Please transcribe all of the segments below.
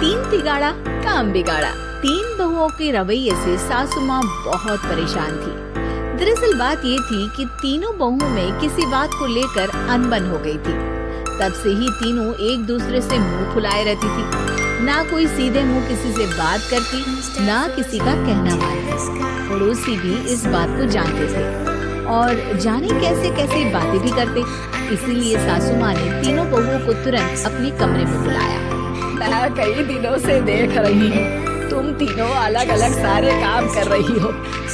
तीन तिगाड़ा काम बिगाड़ा। तीन बहुओं के रवैये से सासू माँ बहुत परेशान थी। दरअसल बात ये थी कि तीनों बहुओं में किसी बात को लेकर अनबन हो गई थी। तब से ही तीनों एक दूसरे से मुंह फुलाए रहती थी। ना कोई सीधे मुंह किसी से बात करती, ना किसी का कहना मानती। पड़ोसी भी इस बात को जानते थे और जाने कैसे कैसे बातें भी करते। इसीलिए सासू माँ ने तीनों बहुओं को तुरंत अपने कमरे में बुलाया। मैं कई दिनों से देख रही हूँ, तुम तीनों अलग अलग सारे काम कर रही हो।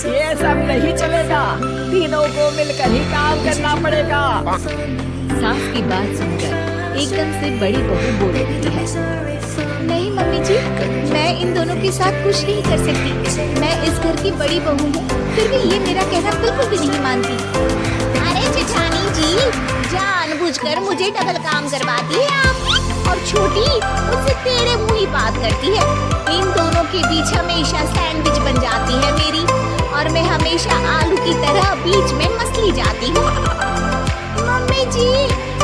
ये सब नहीं चलेगा, तीनों को मिलकर ही काम करना पड़ेगा। सास की बात सुनकर एकदम से बड़ी बहू बोल उठती है। नहीं मम्मी जी, मैं इन दोनों के साथ कुछ नहीं कर सकती। मैं इस घर की बड़ी बहू हूँ, फिर भी ये मेरा कहना बिल्कुल भी नहीं मानती। अरे जेठानी जी, जानबूझकर मुझे डबल काम करवाती है आप। और छोटी उससे तेरे मुँह ही बात करती है। इन दोनों के बीच हमेशा सैंडविच बन जाती है मेरी, और मैं हमेशा आलू की तरह बीच में मसली जाती हूँ। मम्मी जी,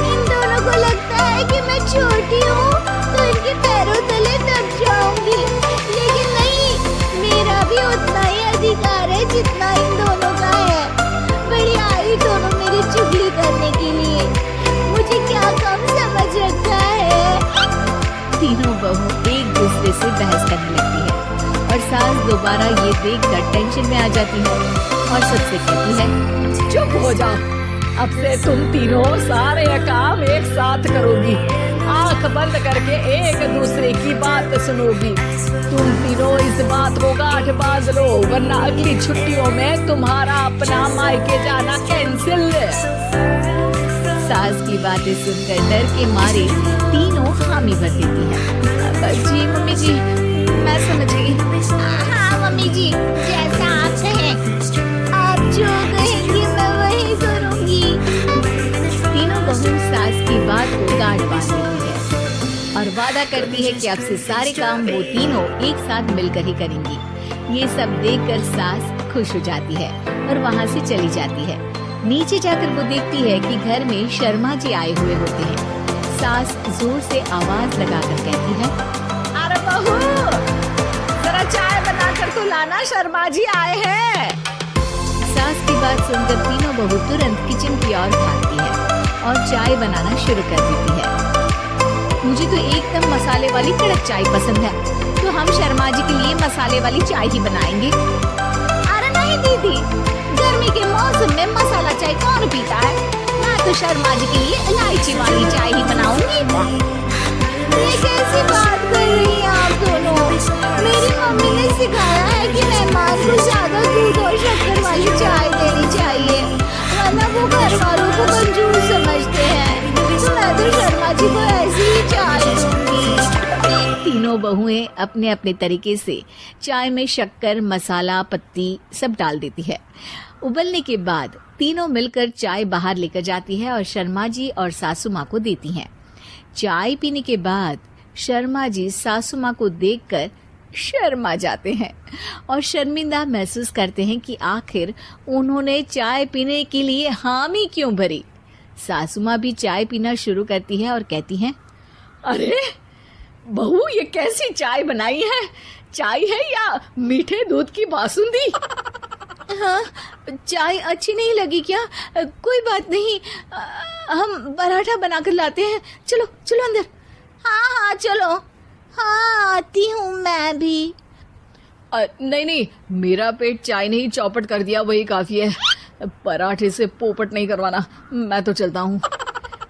इन दोनों को लगता है कि मैं छोटी हूँ तो इनके पैरों तले दब जाऊंगी, लेकिन नहीं, मेरा भी उतना ही अधिकार है जितना इन दोनों का है। बड़ी आई दोनों मेरी चुगली करने के लिए, मुझे क्या कम समझ रखा है। तीनों बहू एक दूसरे से बहस करने लगती है और सास दोबारा ये देखकर टेंशन में आ जाती है और सबसे कहती है, चुप हो जाओ, अब से तुम तीनों सारे काम एक साथ करोगी। आंख बंद करके एक दूसरे की बात सुनोगी। तुम तीनों इस बात को गांठ बांध लो, वरना अगली छुट्टियों में तुम्हारा अपना मायके जाना कैंसिल। सास की बातें सुनकर डर के मारे तीनों हामी भर देती हैं। जी मम्मी जी, मैं समझ गई। हाँ मम्मी जी, जैसा आप कहें, आप जो कहेंगी मैं वही करूँगी। तीनों बहू सास की बात को गांठ बांध लेती है और वादा करती है कि अब से सारे काम वो तीनों एक साथ मिलकर ही करेंगी। ये सब देखकर सास खुश हो जाती है और वहाँ से चली जाती है। नीचे जाकर वो देखती है कि घर में शर्मा जी आए हुए होते हैं। सास जोर से आवाज लगाकर कहती है, अरे बहू, जरा चाय बनाकर तो लाना, शर्मा जी आए हैं। सास की बात सुनकर तीनों बहू तुरंत किचन की ओर भागती है और चाय बनाना शुरू कर देती है। मुझे तो एकदम मसाले वाली कड़क चाय पसंद है, तो हम शर्मा जी के लिए मसाले वाली चाय ही बनाएंगे। अरे नहीं दीदी, गर्मी के मौसम में मसाला चाय कौन पीता है? मैं तो शर्मा जी के लिए इलायची वाली चाय ही बनाऊंगी। ये कैसी बात कर रही हैं आप दोनों? मेरी मम्मी ने सिखाया है कि मेहमान को ज्यादा दूध और शक्कर वाली चाय देनी चाहिए, वरना वो घर वालों को कंजूस समझते हैं। तो मैं तो शर्मा जी को ऐसी ही चाय दूंगी। तीनों बहुएं अपने अपने तरीके से चाय में शक्कर, मसाला, पत्ती सब डाल देती है। उबलने के बाद तीनों मिलकर चाय बाहर लेकर जाती है और शर्मा जी और सासू माँ को देती हैं। चाय पीने के बाद शर्मा जी सासू माँ को देखकर शर्मा जाते हैं और शर्मिंदा महसूस करते हैं कि आखिर उन्होंने चाय पीने के लिए हामी क्यों भरी। सासू माँ भी चाय पीना शुरू करती है और कहती हैं, अरे बहू, ये कैसी चाय बनाई है? चाय है या मीठे दूध की बासुंदी? हाँ, चाय अच्छी नहीं लगी क्या? कोई बात नहीं, हम पराठा बनाकर लाते हैं। चलो चलो अंदर। हाँ हाँ चलो, हाँ आती हूँ मैं भी। नहीं नहीं, मेरा पेट चाय ने ही चौपट कर दिया, वही काफी है। पराठे से पोपट नहीं करवाना, मैं तो चलता हूँ।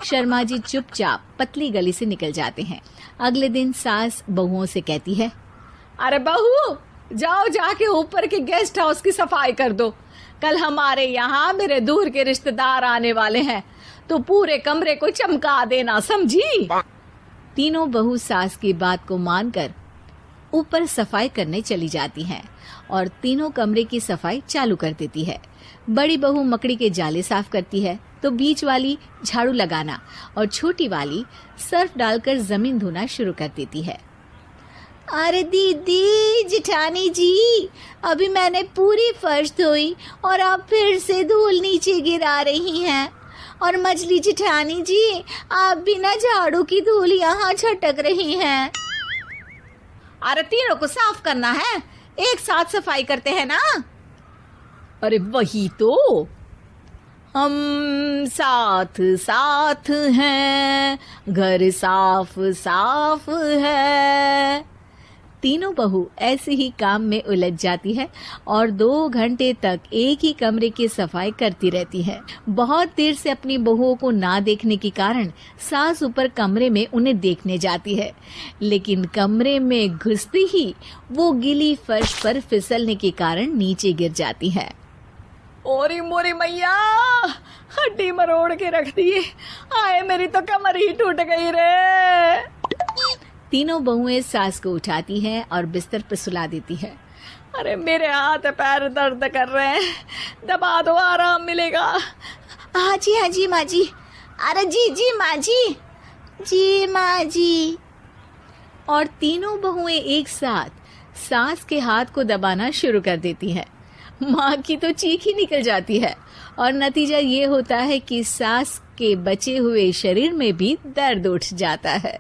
शर्मा जी चुपचाप पतली गली से निकल जाते हैं। अगले दिन सास बहुओं से कहती है, अरे बहू, जाओ जाके ऊपर के गेस्ट हाउस की सफाई कर दो। कल हमारे यहाँ मेरे दूर के रिश्तेदार आने वाले हैं, तो पूरे कमरे को चमका देना, समझी? तीनों बहू सास की बात को मानकर ऊपर सफाई करने चली जाती हैं और तीनों कमरे की सफाई चालू कर देती है। बड़ी बहू मकड़ी के जाले साफ करती है, तो बीच वाली झाड़ू लगाना और छोटी वाली सर्फ डालकर जमीन धोना शुरू कर देती है। अरे दीदी, जेठानी जी, अभी मैंने पूरी फर्श धोई और आप फिर से धूल नीचे गिरा रही हैं। और मछली जेठानी जी, आप बिना झाड़ू की धूल यहाँ छटक रही हैं। अरे तीनों को साफ करना है, एक साथ सफाई करते हैं ना। अरे वही तो, हम साथ साथ हैं, घर साफ साफ है। तीनों बहू ऐसे ही काम में उलझ जाती है और 2 घंटे तक एक ही कमरे की सफाई करती रहती है। बहुत देर से अपनी बहुओं को ना देखने के कारण सास ऊपर कमरे में उन्हें देखने जाती है, लेकिन कमरे में घुसती ही वो गीली फर्श पर फिसलने के कारण नीचे गिर जाती है। ओरी मोरी मैया, हड्डी मरोड़ के रख दी। आए मेरी तो कमर ही टूट गई रे। तीनों बहुएं सास को उठाती हैं और बिस्तर पर सुला देती है। अरे मेरे हाथ पैर दर्द कर रहे हैं, दबा दो आराम मिलेगा। हाँ जी माँ जी। अरे जी माँ जी, जी माँ जी। और तीनों बहुएं एक साथ सास के हाथ को दबाना शुरू कर देती हैं। माँ की तो चीख ही निकल जाती है और नतीजा ये होता है कि सास के बचे हुए शरीर में भी दर्द उठ जाता है।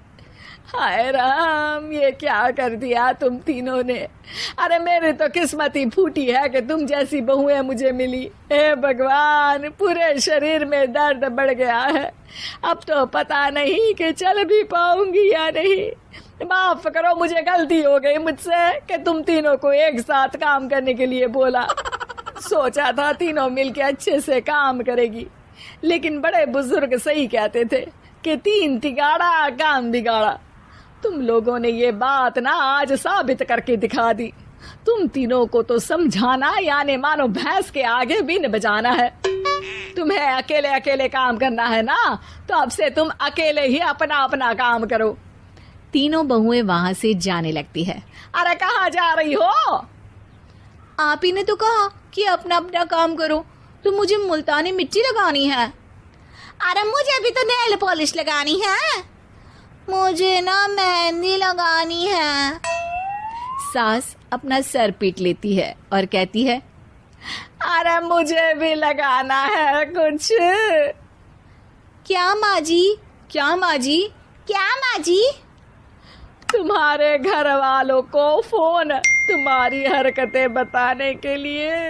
हाय राम, ये क्या कर दिया तुम तीनों ने। अरे मेरी तो किस्मत ही फूटी है कि तुम जैसी बहुएं मुझे मिली। हे भगवान, पूरे शरीर में दर्द बढ़ गया है। अब तो पता नहीं कि चल भी पाऊंगी या नहीं। माफ करो, मुझे गलती हो गई मुझसे कि तुम तीनों को एक साथ काम करने के लिए बोला। सोचा था तीनों मिलके अच्छे से काम करेगी, लेकिन बड़े बुजुर्ग सही कहते थे कि 3 तिगाड़ा काम बिगाड़ा। तुम लोगों ने ये बात ना आज साबित करके दिखा दी। तुम तीनों को तो समझाना यानी मानो भैंस के आगे बीन बजाना है। तुम्हें अकेले अकेले काम करना है ना, तो अब से तुम अकेले ही अपना अपना काम करो। तीनों बहुएं वहां से जाने लगती है। अरे कहाँ जा रही हो? आप ही ने तो कहा कि अपना अपना काम तो मुझे मुल्तानी मिट्टी लगानी है। अरे मुझे भी तो नेल पॉलिश लगानी है। मुझे ना मेहंदी लगानी है। सास अपना सर पीट लेती है और कहती है, अरे मुझे भी लगाना है कुछ। क्या माँ जी? क्या माँ जी? क्या माँ जी? तुम्हारे घर वालों को फोन तुम्हारी हरकतें बताने के लिए।